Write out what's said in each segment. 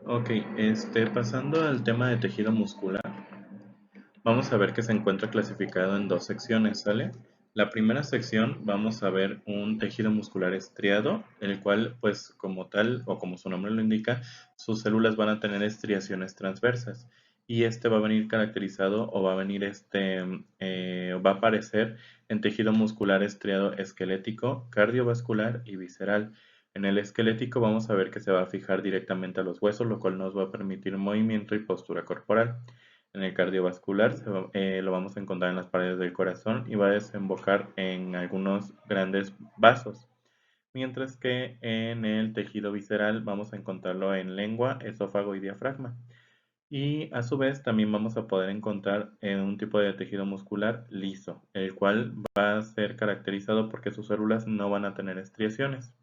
Ok, pasando al tema de tejido muscular, vamos a ver que se encuentra clasificado en dos secciones, ¿sale? La primera sección vamos a ver un tejido muscular estriado, el cual, pues como tal, o como su nombre lo indica, sus células van a tener estriaciones transversas. Y este va a venir caracterizado o va a venir va a aparecer en tejido muscular estriado esquelético, cardiovascular y visceral. En el esquelético vamos a ver que se va a fijar directamente a los huesos, lo cual nos va a permitir movimiento y postura corporal. En el cardiovascular lo vamos a encontrar en las paredes del corazón y va a desembocar en algunos grandes vasos. Mientras que en el tejido visceral vamos a encontrarlo en lengua, esófago y diafragma. Y a su vez también vamos a poder encontrar en un tipo de tejido muscular liso, el cual va a ser caracterizado porque sus células no van a tener estriaciones.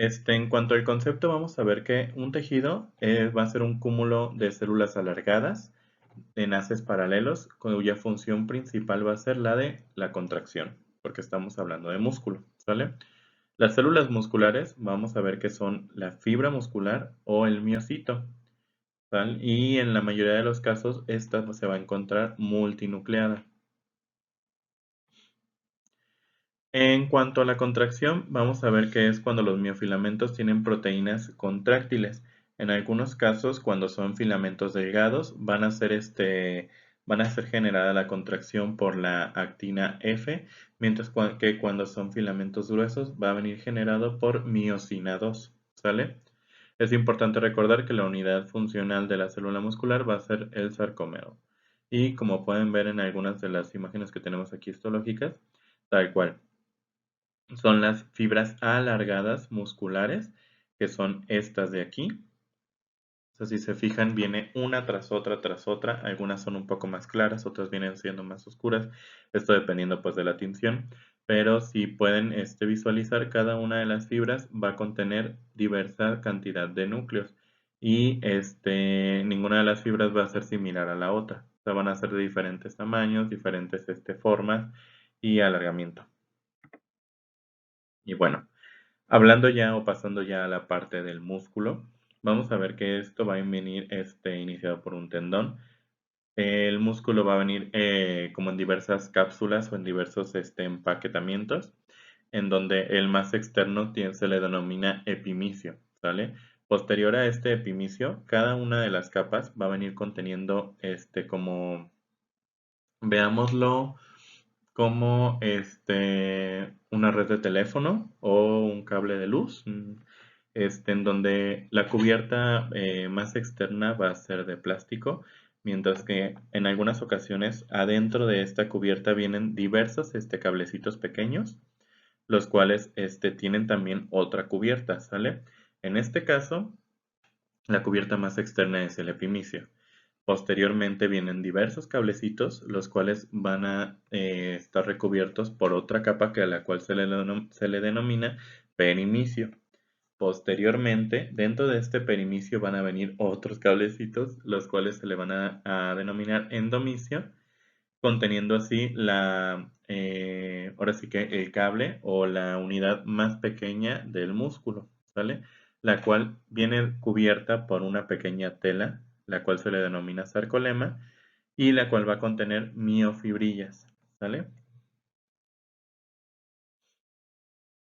En cuanto al concepto, vamos a ver que un tejido va a ser un cúmulo de células alargadas, enlaces paralelos, cuya función principal va a ser la de la contracción, porque estamos hablando de músculo, ¿sale? Las células musculares vamos a ver que son la fibra muscular o el miocito, ¿sale? Y en la mayoría de los casos esta se va a encontrar multinucleada. En cuanto a la contracción, vamos a ver que es cuando los miofilamentos tienen proteínas contráctiles. En algunos casos, cuando son filamentos delgados, van a ser generada la contracción por la actina F, mientras que cuando son filamentos gruesos va a venir generado por miosina 2, ¿sale? Es importante recordar que la unidad funcional de la célula muscular va a ser el sarcómero. Y como pueden ver en algunas de las imágenes que tenemos aquí histológicas, tal cual son las fibras alargadas musculares, que son estas de aquí. O sea, si se fijan, viene una tras otra. Algunas son un poco más claras, otras vienen siendo más oscuras. Esto dependiendo pues de la tinción. Pero si pueden visualizar, cada una de las fibras va a contener diversa cantidad de núcleos. Y ninguna de las fibras va a ser similar a la otra. O sea, van a ser de diferentes tamaños, diferentes formas y alargamiento. Y bueno, hablando ya o pasando ya a la parte del músculo, vamos a ver que esto va a venir iniciado por un tendón. El músculo va a venir como en diversas cápsulas o en diversos empaquetamientos, en donde el más externo se le denomina epimicio, ¿sale? Posterior a este epimicio, cada una de las capas va a venir conteniendo como, veámoslo, como una red de teléfono o un cable de luz, en donde la cubierta más externa va a ser de plástico, mientras que en algunas ocasiones adentro de esta cubierta vienen diversos cablecitos pequeños, los cuales tienen también otra cubierta, ¿sale? En este caso, la cubierta más externa es el epimicio. Posteriormente vienen diversos cablecitos, los cuales van a estar recubiertos por otra capa que a la cual se le denomina perimicio. Posteriormente, dentro de este perimicio van a venir otros cablecitos, los cuales se le van a denominar endomicio, conteniendo así ahora sí que el cable o la unidad más pequeña del músculo, ¿sale? La cual viene cubierta por una pequeña tela, la cual se le denomina sarcolema, y la cual va a contener miofibrillas, ¿sale?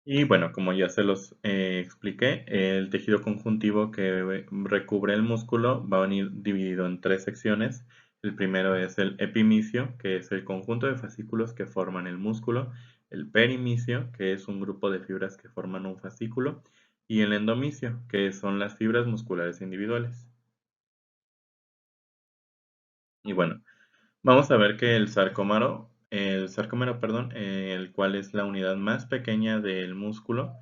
Y bueno, como ya se los expliqué, el tejido conjuntivo que recubre el músculo va a venir dividido en tres secciones. El primero es el epimicio, que es el conjunto de fascículos que forman el músculo. El perimicio, que es un grupo de fibras que forman un fascículo. Y el endomicio, que son las fibras musculares individuales. Y bueno, vamos a ver que el sarcómero, perdón, el cual es la unidad más pequeña del músculo,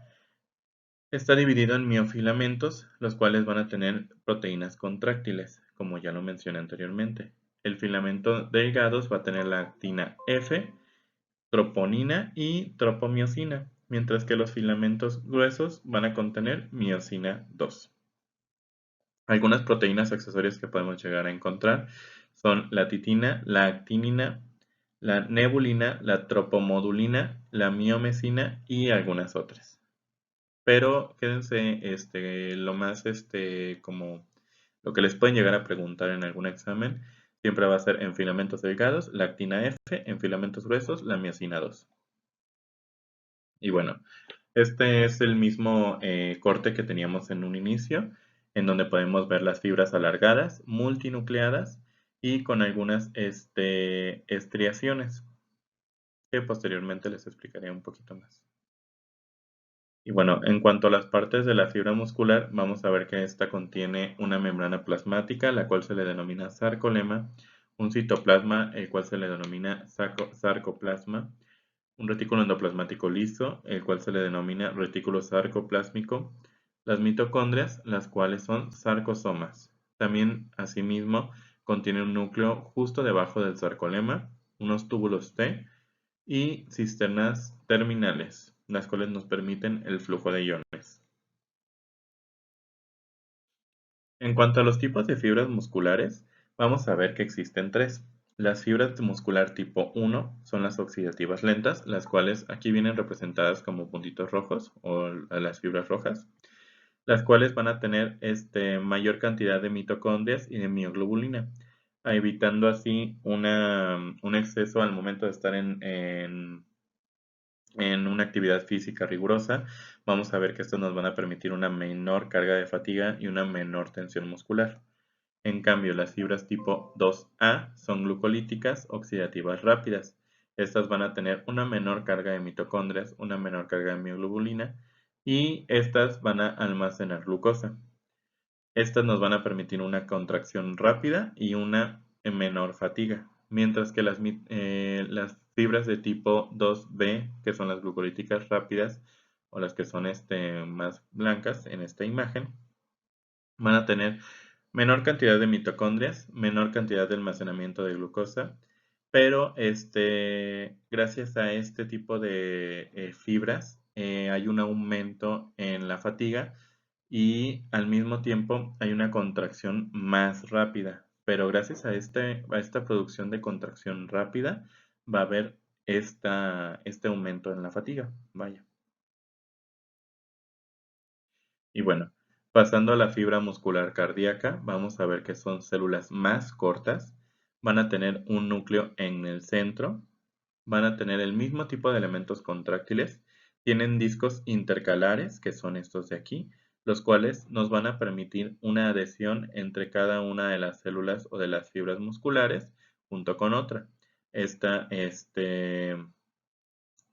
está dividido en miofilamentos, los cuales van a tener proteínas contráctiles, como ya lo mencioné anteriormente. El filamento delgados va a tener la actina F, troponina y tropomiosina, mientras que los filamentos gruesos van a contener miosina 2. Algunas proteínas accesorias que podemos llegar a encontrar son la titina, la actinina, la nebulina, la tropomodulina, la miomesina y algunas otras. pero quédense lo más como lo que les pueden llegar a preguntar en algún examen siempre va a ser en filamentos delgados, la actina F, en filamentos gruesos, la miosina 2. Y bueno, este es el mismo corte que teníamos en un inicio, en donde podemos ver las fibras alargadas, multinucleadas y con algunas estriaciones, que posteriormente les explicaré un poquito más. Y bueno, en cuanto a las partes de la fibra muscular, vamos a ver que esta contiene una membrana plasmática, la cual se le denomina sarcolema, un citoplasma, el cual se le denomina sarcoplasma, un retículo endoplasmático liso, el cual se le denomina retículo sarcoplásmico, las mitocondrias, las cuales son sarcosomas. También, asimismo, contiene un núcleo justo debajo del sarcolema, unos túbulos T y cisternas terminales, las cuales nos permiten el flujo de iones. En cuanto a los tipos de fibras musculares, vamos a ver que existen tres. Las fibras muscular tipo 1 son las oxidativas lentas, las cuales aquí vienen representadas como puntitos rojos o las fibras rojas, las cuales van a tener mayor cantidad de mitocondrias y de mioglobulina, evitando así un exceso al momento de estar en una actividad física rigurosa. Vamos a ver que estos nos van a permitir una menor carga de fatiga y una menor tensión muscular. En cambio, las fibras tipo 2A son glucolíticas oxidativas rápidas. Estas van a tener una menor carga de mitocondrias, una menor carga de mioglobulina y estas van a almacenar glucosa. Estas nos van a permitir una contracción rápida y una menor fatiga, mientras que las fibras de tipo 2B, que son las glucolíticas rápidas o las que son más blancas en esta imagen, van a tener menor cantidad de mitocondrias, menor cantidad de almacenamiento de glucosa, pero gracias a este tipo de fibras hay un aumento en la fatiga y al mismo tiempo hay una contracción más rápida. Pero gracias a esta producción de contracción rápida va a haber este aumento en la fatiga. Vaya. Y bueno, pasando a la fibra muscular cardíaca, vamos a ver que son células más cortas, van a tener un núcleo en el centro, van a tener el mismo tipo de elementos contráctiles, tienen discos intercalares, que son estos de aquí, los cuales nos van a permitir una adhesión entre cada una de las células o de las fibras musculares junto con otra. Esta,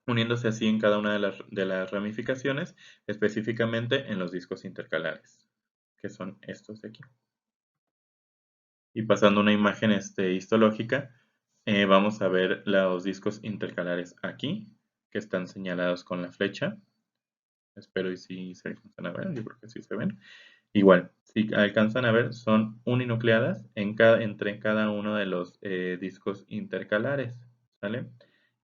uniéndose así en cada una de las ramificaciones, específicamente en los discos intercalares, que son estos de aquí. Y pasando a una imagen histológica, vamos a ver los discos intercalares aquí, que están señalados con la flecha. Espero y si se alcanzan a ver, yo creo que sí se ven. Igual, si alcanzan a ver, son uninucleadas entre cada uno de los discos intercalares, ¿sale?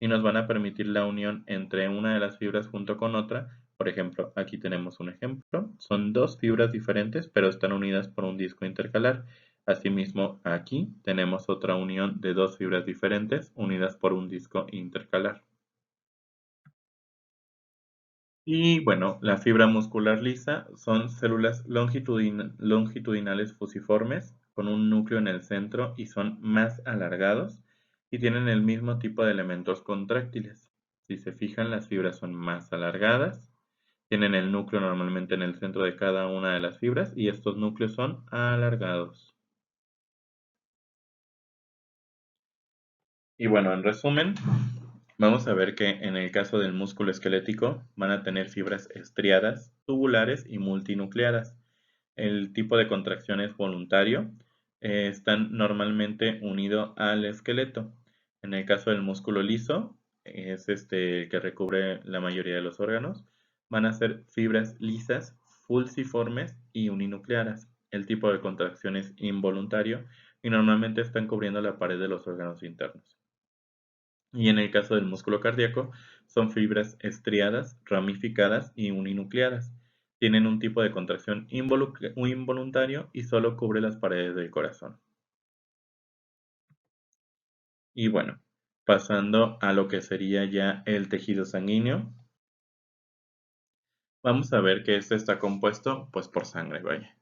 Y nos van a permitir la unión entre una de las fibras junto con otra. Por ejemplo, aquí tenemos un ejemplo. Son dos fibras diferentes, pero están unidas por un disco intercalar. Asimismo, aquí tenemos otra unión de dos fibras diferentes unidas por un disco intercalar. Y bueno, la fibra muscular lisa son células longitudinales fusiformes con un núcleo en el centro y son más alargados y tienen el mismo tipo de elementos contráctiles. Si se fijan, las fibras son más alargadas, tienen el núcleo normalmente en el centro de cada una de las fibras y estos núcleos son alargados. Y bueno, en resumen, vamos a ver que en el caso del músculo esquelético van a tener fibras estriadas, tubulares y multinucleadas. El tipo de contracción es voluntario, están normalmente unidos al esqueleto. En el caso del músculo liso, es el que recubre la mayoría de los órganos, van a ser fibras lisas, falciformes y uninucleadas. El tipo de contracción es involuntario y normalmente están cubriendo la pared de los órganos internos. Y en el caso del músculo cardíaco, son fibras estriadas, ramificadas y uninucleadas. Tienen un tipo de contracción involuntario y solo cubre las paredes del corazón. Y bueno, pasando a lo que sería ya el tejido sanguíneo, Vamos a ver que este está compuesto pues por sangre, vaya.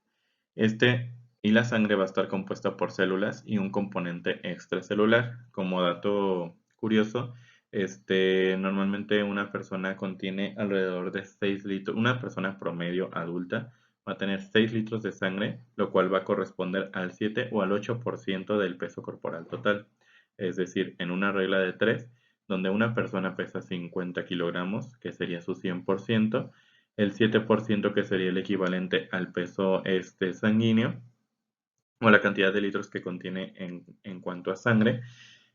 Y la sangre va a estar compuesta por células y un componente extracelular. Como dato curioso, normalmente una persona contiene alrededor de 6 litros, una persona promedio adulta va a tener 6 litros de sangre, lo cual va a corresponder al 7 o al 8% del peso corporal total. Es decir, en una regla de 3, donde una persona pesa 50 kilogramos, que sería su 100%, el 7% que sería el equivalente al peso sanguíneo, o la cantidad de litros que contiene en cuanto a sangre,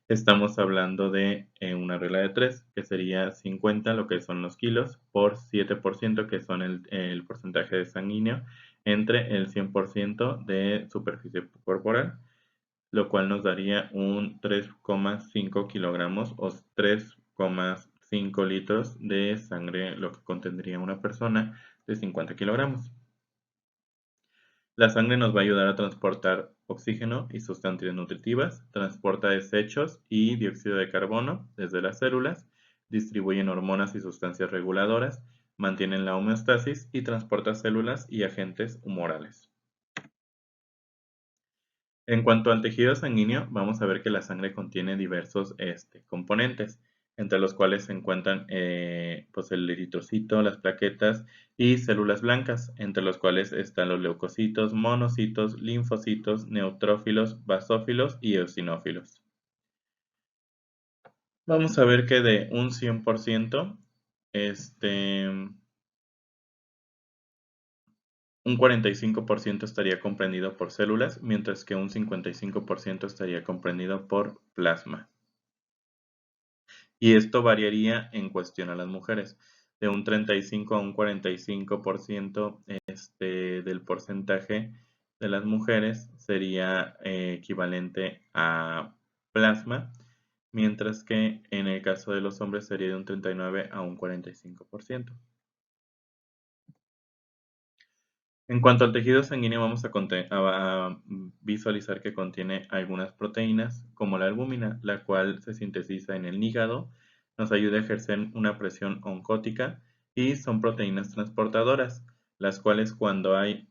estamos hablando de una regla de 3, que sería 50, lo que son los kilos, por 7%, que son el porcentaje de sanguíneo, entre el 100% de superficie corporal, lo cual nos daría un 3,5 kilogramos o 3,5 litros de sangre, lo que contendría una persona de 50 kilogramos. La sangre nos va a ayudar a transportar oxígeno y sustancias nutritivas, transporta desechos y dióxido de carbono desde las células, distribuyen hormonas y sustancias reguladoras, mantienen la homeostasis y transporta células y agentes humorales. En cuanto al tejido sanguíneo, vamos a ver que la sangre contiene diversos componentes, entre los cuales se encuentran pues el eritrocito, las plaquetas y células blancas, entre los cuales están los leucocitos, monocitos, linfocitos, neutrófilos, basófilos y eosinófilos. Vamos a ver que de un 100%, un 45% estaría comprendido por células, mientras que un 55% estaría comprendido por plasma. Y esto variaría en cuestión a las mujeres, de un 35 a un 45% del porcentaje de las mujeres sería equivalente a plasma, mientras que en el caso de los hombres sería de un 39 a un 45%. En cuanto al tejido sanguíneo, vamos a visualizar que contiene algunas proteínas, como la albúmina, la cual se sintetiza en el hígado, nos ayuda a ejercer una presión oncótica y son proteínas transportadoras, las cuales cuando hay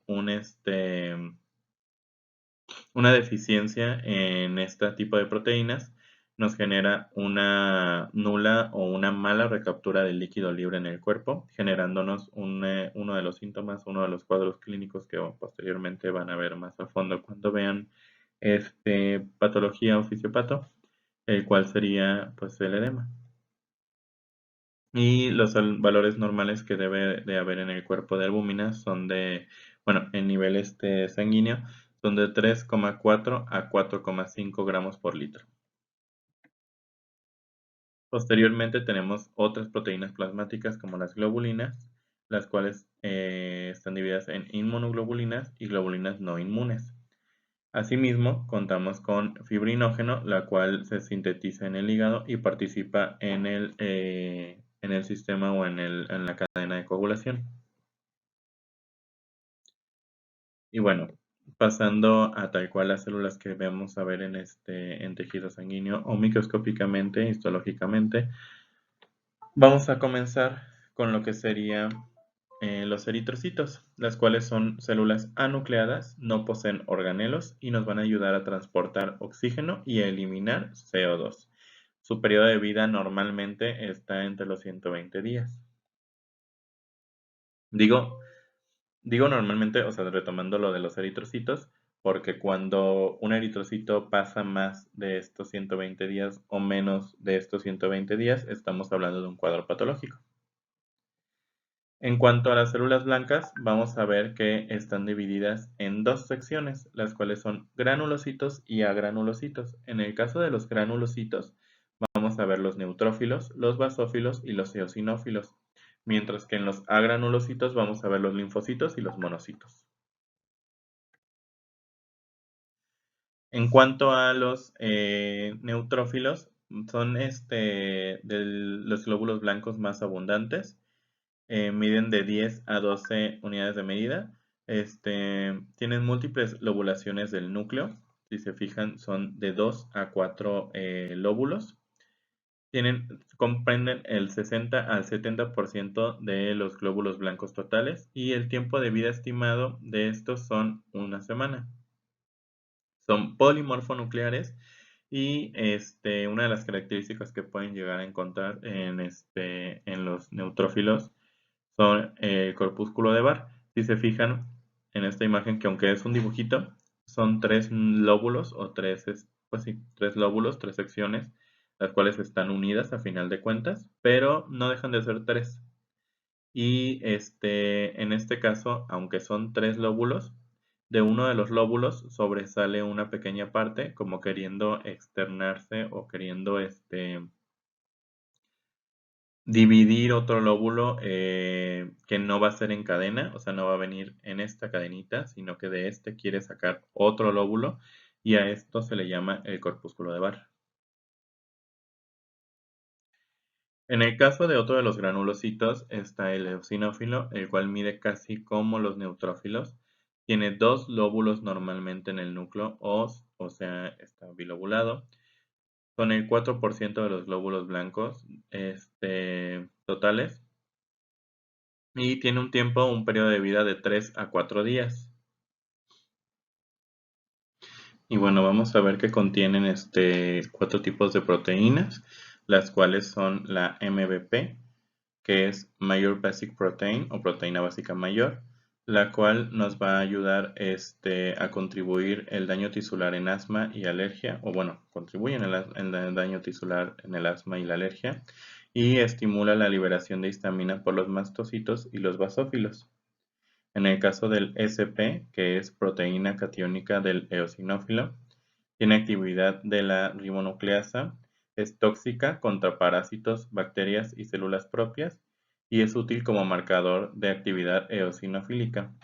una deficiencia en este tipo de proteínas, nos genera una nula o una mala recaptura del líquido libre en el cuerpo, generándonos uno de los síntomas, uno de los cuadros clínicos que posteriormente van a ver más a fondo cuando vean patología o fisiopato, el cual sería pues el edema. Y los valores normales que debe de haber en el cuerpo de albúmina son bueno, en nivel sanguíneo, son de 3,4 a 4,5 gramos por litro. Posteriormente tenemos otras proteínas plasmáticas como las globulinas, las cuales están divididas en inmunoglobulinas y globulinas no inmunes. Asimismo, contamos con fibrinógeno, la cual se sintetiza en el hígado y participa en el sistema o en la cadena de coagulación. Y bueno, pasando a tal cual las células que vamos a ver en tejido sanguíneo o microscópicamente, histológicamente, vamos a comenzar con lo que serían los eritrocitos, las cuales son células anucleadas, no poseen organelos y nos van a ayudar a transportar oxígeno y a eliminar CO2. Su periodo de vida normalmente está entre los 120 días. Digo normalmente, o sea, retomando lo de los eritrocitos, porque cuando un eritrocito pasa más de estos 120 días o menos de estos 120 días, estamos hablando de un cuadro patológico. En cuanto a las células blancas, vamos a ver que están divididas en dos secciones, las cuales son granulocitos y agranulocitos. En el caso de los granulocitos, vamos a ver los neutrófilos, los basófilos y los eosinófilos, mientras que en los agranulocitos vamos a ver los linfocitos y los monocitos. En cuanto a los neutrófilos, son de los glóbulos blancos más abundantes. Miden de 10 a 12 unidades de medida. Tienen múltiples lobulaciones del núcleo. Si se fijan, son de 2 a 4 lóbulos. comprenden el 60 al 70% de los glóbulos blancos totales y el tiempo de vida estimado de estos son una semana. Son polimorfonucleares y una de las características que pueden llegar a encontrar en los neutrófilos son el corpúsculo de Barr. Si se fijan en esta imagen, que aunque es un dibujito, son tres lóbulos o pues sí, tres lóbulos, tres secciones, las cuales están unidas a final de cuentas, pero no dejan de ser tres. Y en este caso, aunque son tres lóbulos, de uno de los lóbulos sobresale una pequeña parte como queriendo externarse o queriendo dividir otro lóbulo que no va a ser en cadena, o sea, no va a venir en esta cadenita, sino que de este quiere sacar otro lóbulo y a esto se le llama el corpúsculo de Barr. En el caso de otro de los granulocitos está el eosinófilo, el cual mide casi como los neutrófilos. Tiene dos lóbulos normalmente en el núcleo, o sea, está bilobulado. Con el 4% de los glóbulos blancos totales. Y tiene un periodo de vida de 3 a 4 días. Y bueno, vamos a ver que contienen cuatro tipos de proteínas, las cuales son la MBP, que es Major Basic Protein o proteína básica mayor, la cual nos va a ayudar a contribuir el daño tisular en asma y alergia, o bueno, contribuye en el daño tisular en el asma y la alergia, y estimula la liberación de histamina por los mastocitos y los basófilos. En el caso del SP, que es proteína catiónica del eosinófilo, tiene actividad de la ribonucleasa, es tóxica contra parásitos, bacterias y células propias y es útil como marcador de actividad eosinofílica.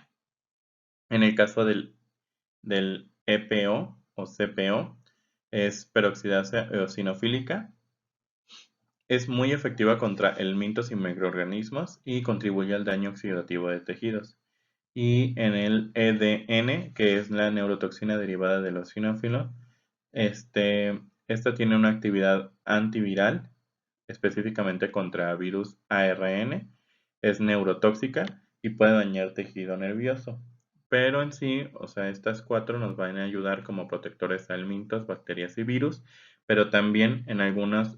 En el caso del EPO o CPO, es peroxidasa eosinofílica, es muy efectiva contra elementos y microorganismos y contribuye al daño oxidativo de tejidos. Y en el EDN, que es la neurotoxina derivada del eosinófilo, esta tiene una actividad antiviral, específicamente contra virus ARN, es neurotóxica y puede dañar tejido nervioso. Pero en sí, o sea, estas cuatro nos van a ayudar como protectores a helmintos, bacterias y virus, pero también en algunos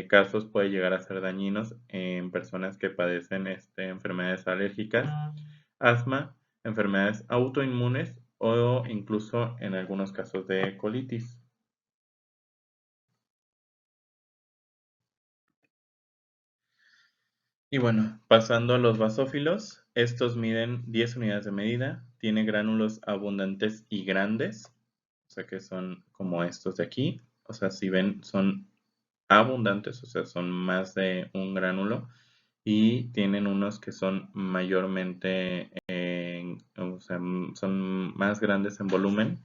casos puede llegar a ser dañinos en personas que padecen enfermedades alérgicas, asma, enfermedades autoinmunes o incluso en algunos casos de colitis. Y bueno, pasando a los basófilos, estos miden 10 unidades de medida, tiene gránulos abundantes y grandes, o sea que son como estos de aquí, o sea, si ven, son abundantes, o sea, son más de un gránulo y tienen unos que son mayormente, o sea, son más grandes en volumen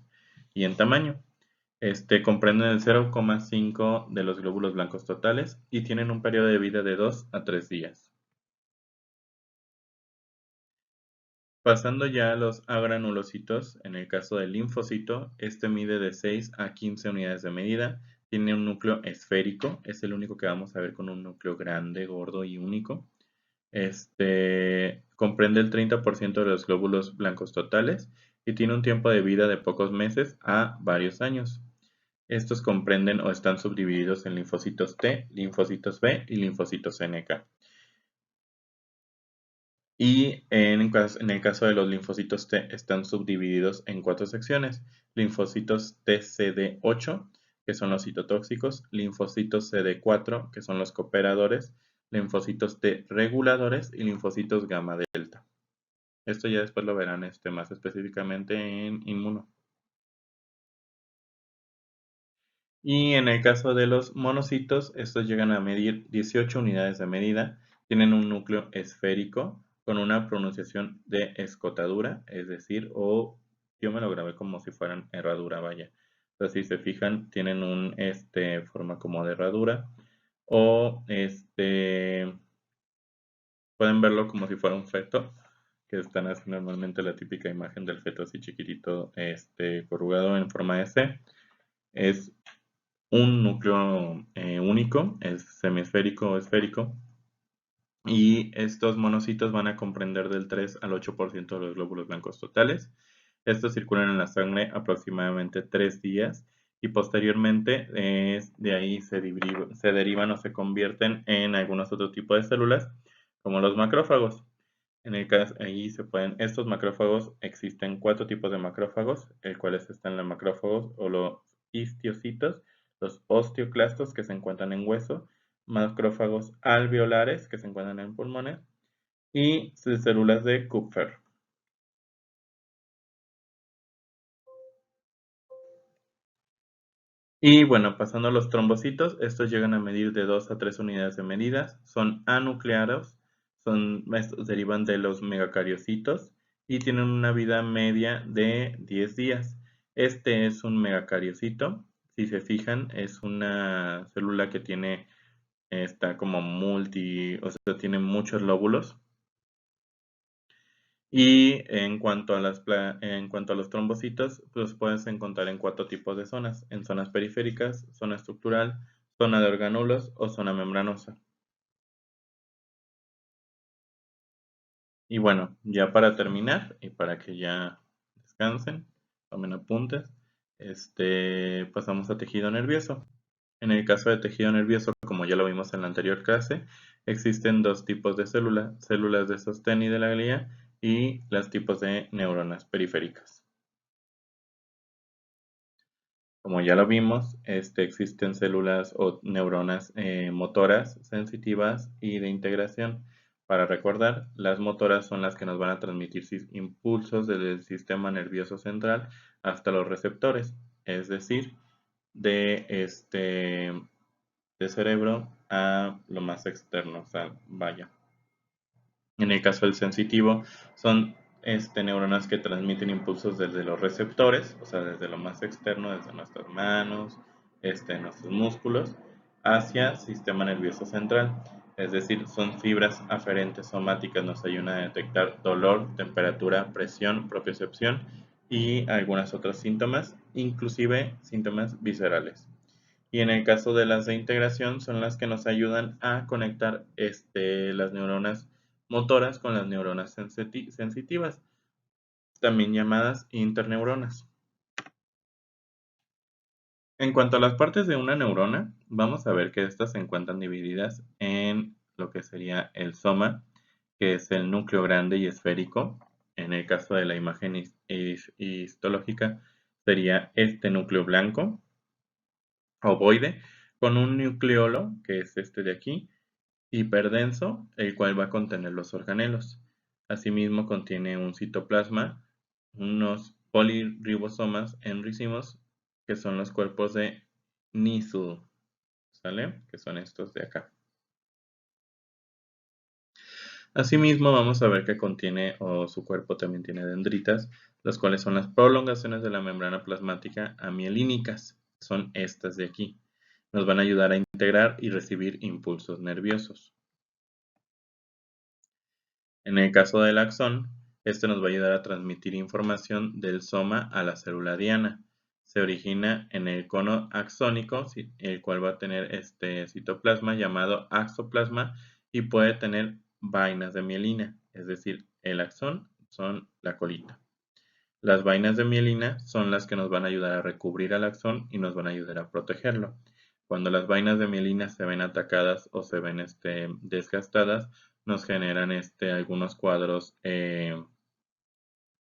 y en tamaño. Comprenden el 0,5 de los glóbulos blancos totales y tienen un periodo de vida de 2 a 3 días. Pasando ya a los agranulocitos, en el caso del linfocito, este mide de 6 a 15 unidades de medida, tiene un núcleo esférico, es el único que vamos a ver con un núcleo grande, gordo y único. Comprende el 30% de los glóbulos blancos totales y tiene un tiempo de vida de pocos meses a varios años. Estos comprenden o están subdivididos en linfocitos T, linfocitos B y linfocitos NK. Y en el caso de los linfocitos T están subdivididos en cuatro secciones. Linfocitos TCD8, que son los citotóxicos, linfocitos CD4, que son los cooperadores, linfocitos T reguladores y linfocitos gamma delta. Esto ya después lo verán más específicamente en inmuno. Y en el caso de los monocitos, estos llegan a medir 18 unidades de medida, tienen un núcleo esférico con una pronunciación de escotadura, es decir, o yo me lo grabé como si fueran herradura, vaya. Entonces, si se fijan, tienen forma como de herradura, o pueden verlo como si fuera un feto, que están así normalmente la típica imagen del feto así chiquitito, corrugado en forma de C. Es un núcleo único, es semiesférico o esférico, y estos monocitos van a comprender del 3 al 8% de los glóbulos blancos totales. Estos circulan en la sangre aproximadamente 3 días y posteriormente de ahí se derivan o se convierten en algunos otros tipos de células, como los macrófagos. En el caso, ahí estos macrófagos, existen 4 tipos de macrófagos, el cuales están los macrófagos o los histiocitos, los osteoclastos que se encuentran en hueso, macrófagos alveolares que se encuentran en pulmones y células de Kupffer. Y bueno, pasando a los trombocitos, estos llegan a medir de 2 a 3 unidades de medidas, son anucleados, estos derivan de los megacariocitos y tienen una vida media de 10 días. Este es un megacariocito, si se fijan, es una célula que está como o sea, tiene muchos lóbulos. Y en cuanto a los trombocitos, los puedes encontrar en 4 tipos de zonas: en zonas periféricas, zona estructural, zona de orgánulos o zona membranosa. Y bueno, ya para terminar y para que ya descansen, tomen apuntes, pasamos a tejido nervioso. En el caso de tejido nervioso, como ya lo vimos en la anterior clase, existen 2 tipos de células de sostén y de la glía y los tipos de neuronas periféricas. Como ya lo vimos, existen células o neuronas motoras, sensitivas y de integración. Para recordar, las motoras son las que nos van a transmitir impulsos desde el sistema nervioso central hasta los receptores, es decir, de cerebro a lo más externo, o sea, vaya. En el caso del sensitivo, son neuronas que transmiten impulsos desde los receptores, o sea, desde lo más externo, desde nuestras manos, nuestros músculos, hacia sistema nervioso central. Es decir, son fibras aferentes somáticas, nos ayudan a detectar dolor, temperatura, presión, propiocepción y algunos otros síntomas, inclusive síntomas viscerales. Y en el caso de las de integración son las que nos ayudan a conectar las neuronas motoras con las neuronas sensitivas, también llamadas interneuronas. En cuanto a las partes de una neurona, vamos a ver que estas se encuentran divididas en lo que sería el soma, que es el núcleo grande y esférico. En el caso de la imagen histológica sería este núcleo blanco, ovoide, con un nucleolo, que es este de aquí, hiperdenso, el cual va a contener los organelos. Asimismo contiene un citoplasma, unos poliribosomas en racimos, que son los cuerpos de Nissl, ¿sale? Que son estos de acá. Asimismo vamos a ver que contiene, o su cuerpo también tiene dendritas, las cuales son las prolongaciones de la membrana plasmática amielínicas, son estas de aquí. Nos van a ayudar a integrar y recibir impulsos nerviosos. En el caso del axón, este nos va a ayudar a transmitir información del soma a la célula diana. Se origina en el cono axónico, el cual va a tener este citoplasma llamado axoplasma y puede tener vainas de mielina, es decir, el axón son la colita. Las vainas de mielina son las que nos van a ayudar a recubrir al axón y nos van a ayudar a protegerlo. Cuando las vainas de mielina se ven atacadas o se ven desgastadas, nos generan algunos cuadros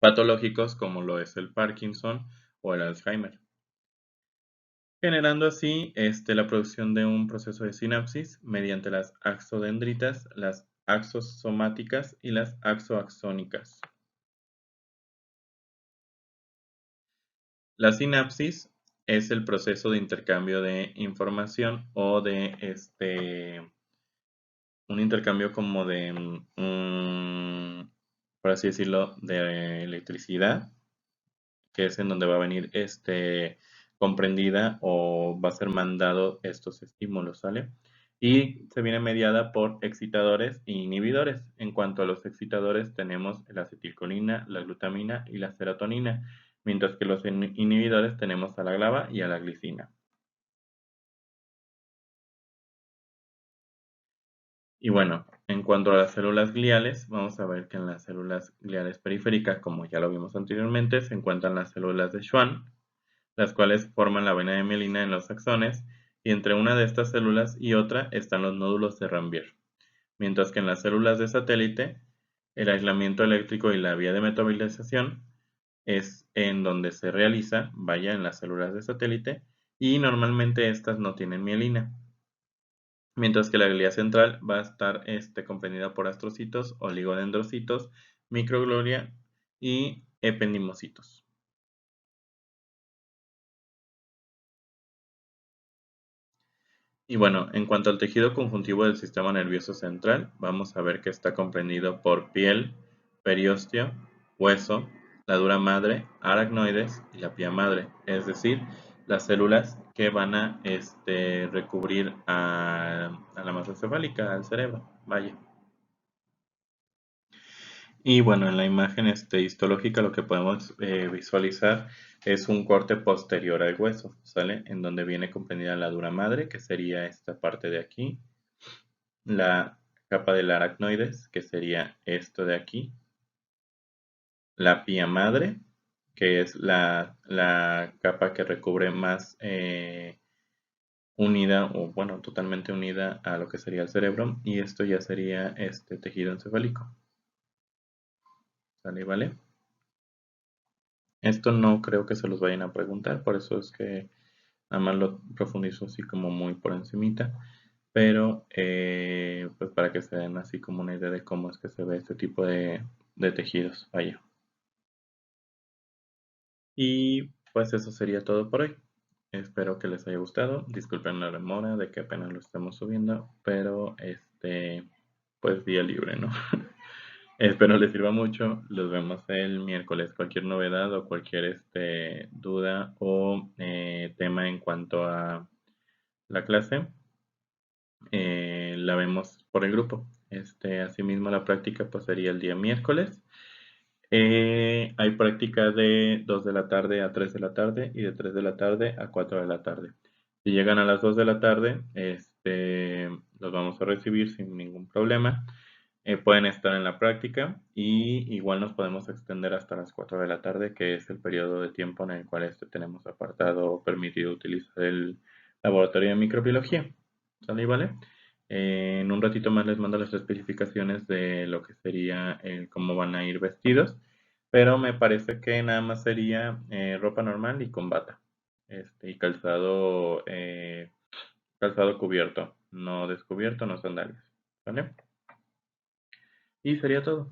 patológicos como lo es el Parkinson o el Alzheimer, generando así la producción de un proceso de sinapsis mediante las axodendritas, las axosomáticas y las axoaxónicas. La sinapsis es el proceso de intercambio de información o de un intercambio como de, por así decirlo, de electricidad, que es en donde va a venir comprendida o va a ser mandado estos estímulos, ¿sale? Y se viene mediada por excitadores e inhibidores. En cuanto a los excitadores, tenemos la acetilcolina, la glutamina y la serotonina, mientras que los inhibidores tenemos a la GLaBa y a la glicina. Y bueno, en cuanto a las células gliales, vamos a ver que en las células gliales periféricas, como ya lo vimos anteriormente, se encuentran las células de Schwann, las cuales forman la vena de mielina en los axones, y entre una de estas células y otra están los nódulos de Ranvier. Mientras que en las células de satélite, el aislamiento eléctrico y la vía de metabolización es en donde se realiza, vaya, en las células de satélite, y normalmente estas no tienen mielina. Mientras que la glía central va a estar comprendida por astrocitos, oligodendrocitos, microglia y ependimocitos. Y bueno, en cuanto al tejido conjuntivo del sistema nervioso central, vamos a ver que está comprendido por piel, periósteo, hueso, la dura madre, aracnoides y la pía madre, es decir, las células que van a recubrir a la masa encefálica, al cerebro. Vaya. Y bueno, en la imagen histológica lo que podemos visualizar es un corte posterior al hueso, ¿sale? En donde viene comprendida la dura madre, que sería esta parte de aquí, la capa del aracnoides, que sería esto de aquí, la pía madre, que es la capa que recubre más unida, o bueno, totalmente unida a lo que sería el cerebro, y esto ya sería este tejido encefálico, ¿sale? ¿Vale? Esto no creo que se los vayan a preguntar, por eso es que nada más lo profundizo así como muy por encimita, pero pues para que se den así como una idea de cómo es que se ve este tipo de tejidos, vaya. Y pues eso sería todo por hoy. Espero que les haya gustado. Disculpen la demora de que apenas lo estemos subiendo, pero pues día libre, ¿no? Espero les sirva mucho. Los vemos el miércoles. Cualquier novedad o cualquier duda o tema en cuanto a la clase, la vemos por el grupo. Asimismo, la práctica pues sería el día miércoles. Hay práctica de 2 de la tarde a 3 de la tarde y de 3 de la tarde a 4 de la tarde. Si llegan a las 2 de la tarde, los vamos a recibir sin ningún problema. Pueden estar en la práctica y igual nos podemos extender hasta las 4 de la tarde, que es el periodo de tiempo en el cual tenemos apartado o permitido utilizar el laboratorio de microbiología. ¿Sale y vale? En un ratito más les mando las especificaciones de lo que sería cómo van a ir vestidos, pero me parece que nada más sería ropa normal y con bata, y calzado cubierto, no descubierto, no sandalias, ¿vale? Y sería todo.